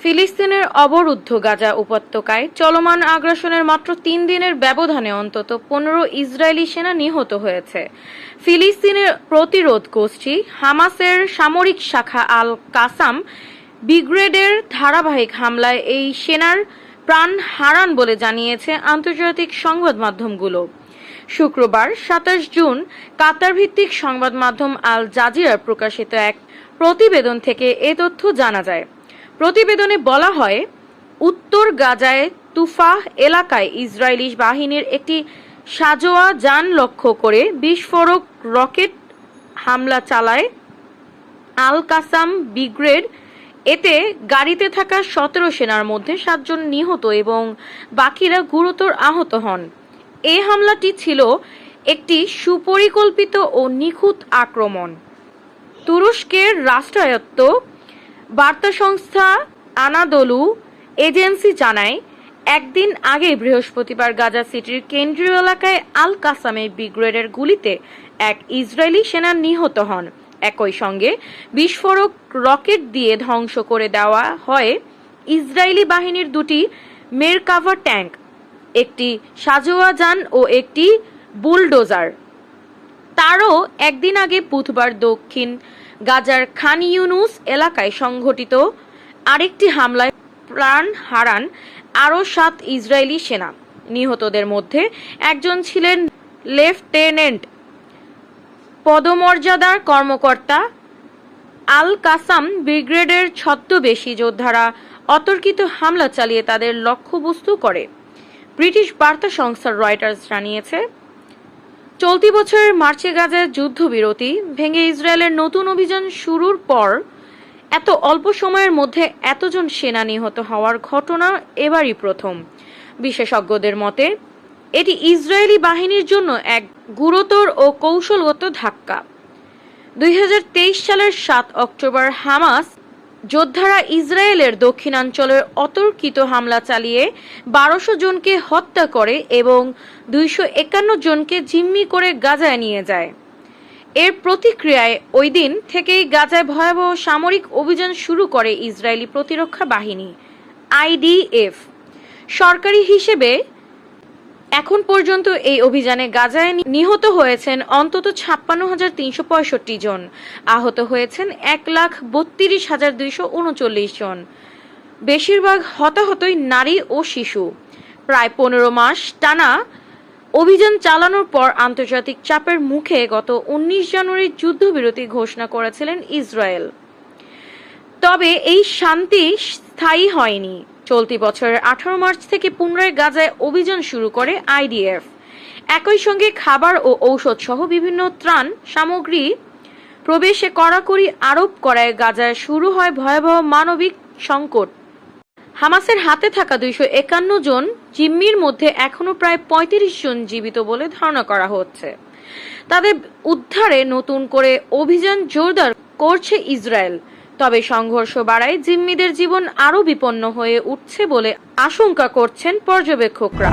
ফিলিস্তিনের অবরুদ্ধ গাজা উপত্যকায় চলমান আগ্রাসনের মাত্র ৩ দিনের ব্যবধানে অন্তত ১৫ ইসরায়েলি সেনা নিহত হয়েছে। ফিলিস্তিনের প্রতিরোধ গোষ্ঠী হামাসের সামরিক শাখা আল কাসাম ব্রিগেডের ধারাবাহিক হামলায় এই সেনার প্রাণ হারান বলে জানিয়েছে আন্তর্জাতিক সংবাদ মাধ্যমগুলো। শুক্রবার ২৭ জুন কাতার ভিত্তিক সংবাদ মাধ্যম আল জাজিরার প্রকাশিত এক প্রতিবেদন থেকে এ তথ্য জানা যায়। প্রতিবেদনে বলা হয়, উত্তর গাজায় তুফাহ এলাকায় ইসরায়েলি বাহিনীর একটি সাঁজোয়া যান লক্ষ্য করে বিস্ফোরক রকেট হামলা চালায় আল কাসাম ব্রিগেড। এতে গাড়িতে থাকা ১৭ সেনার মধ্যে ৭ জন নিহত এবং বাকিরা গুরুতর আহত হন। এই হামলাটি ছিল একটি সুপরিকল্পিত ও নিখুঁত আক্রমণ। তুরস্কের রাষ্ট্রায়ত্ত বার্তা সংস্থা আনাদোলু এজেন্সি জানায়, একদিন আগে বৃহস্পতিবার গাজা সিটির কেন্দ্রীয় এলাকায় আল কাসামের ব্রিগেডের গুলিতে এক ইসরায়েলি সেনা নিহত হন। একই সঙ্গে বিস্ফোরক রকেট দিয়ে ধ্বংস করে দেওয়া হয় ইসরায়েলি বাহিনীর ২টি মেরকাভা ট্যাঙ্ক, একটি সাঁজোয়া যান ও একটি বুলডোজার। তারও একদিন আগে বুধবার দক্ষিণ গাজার খান ইউনুস এলাকায় সংঘটিত আরেকটি হামলায় প্রাণ হারান আরও ৭ ইসরায়েলি সেনা। নিহতদের মধ্যে একজন ছিলেন লেফটেন্যান্ট পদমর্যাদার কর্মকর্তা। আল কাসাম ব্রিগেডের ছদ্মবেশী যোদ্ধারা অতর্কিত হামলা চালিয়ে তাদের লক্ষ্যবস্তু করে। ব্রিটিশ বার্তা সংস্থা রয়টার্স জানিয়েছে, চলতি বছরের মার্চে গাজায় যুদ্ধবিরতি ভেঙে ইসরায়েলের নতুন অভিযান শুরুর পর এত অল্প সময়ের মধ্যে এতজন সেনা নিহত হওয়ার ঘটনা এবারই প্রথম। বিশেষজ্ঞদের মতে এটি ইসরায়েলি বাহিনীর জন্য এক গুরুতর ও কৌশলগত ধাক্কা। ২০২৩ সালের ৭ অক্টোবর হামাস যোদ্ধারা ইসরায়েলের দক্ষিণাঞ্চলের অতর্কিত হামলা চালিয়ে ১২০০ জনকে হত্যা করে এবং ২৫১ জনকে জিম্মি করে গাজায় নিয়ে যায়। এর প্রতিক্রিয়ায় ওই দিন থেকেই গাজায় ভয়াবহ সামরিক অভিযান শুরু করে ইসরায়েলি প্রতিরক্ষা বাহিনী আইডিএফ। সরকারি হিসেবে এখন পর্যন্ত এই অভিযানে গাজায় নিহত হয়েছেন অন্তত ৫৬,৩৬৫ জন, আহত হয়েছেন ১,৩২,২৩৯ জন। বেশিরভাগ হতাহতই নারী ও শিশু। প্রায় ১৫ মাস টানা অভিযান চালানোর পর আন্তর্জাতিক চাপের মুখে গত ১৯ জানুয়ারি যুদ্ধবিরতি ঘোষণা করেছিলেন ইসরায়েল। তবে এই শান্তি স্থায়ী হয়নি। চলতি বছরের ১৮ মার্চ থেকে পুনরায় গাজায় অভিযান শুরু করে আইডিএফ। একই সঙ্গে খাবার ও ঔষধ সহ বিভিন্ন ত্রাণ সামগ্রী প্রবেশে কড়াকড়ি আরোপ করায় গাজায় শুরু হয় ভয়াবহ মানবিক সংকট। হামাসের হাতে থাকা ২৫১ জন জিম্মির মধ্যে এখনো প্রায় ৩৫ জন জীবিত বলে ধারণা করা হচ্ছে। তাদের উদ্ধারে নতুন করে অভিযান জোরদার করছে ইসরায়েল। তবে সংঘর্ষ বাড়ায় জিম্মিদের জীবন আরও বিপন্ন হয়ে উঠছে বলে আশঙ্কা করছেন পর্যবেক্ষকরা।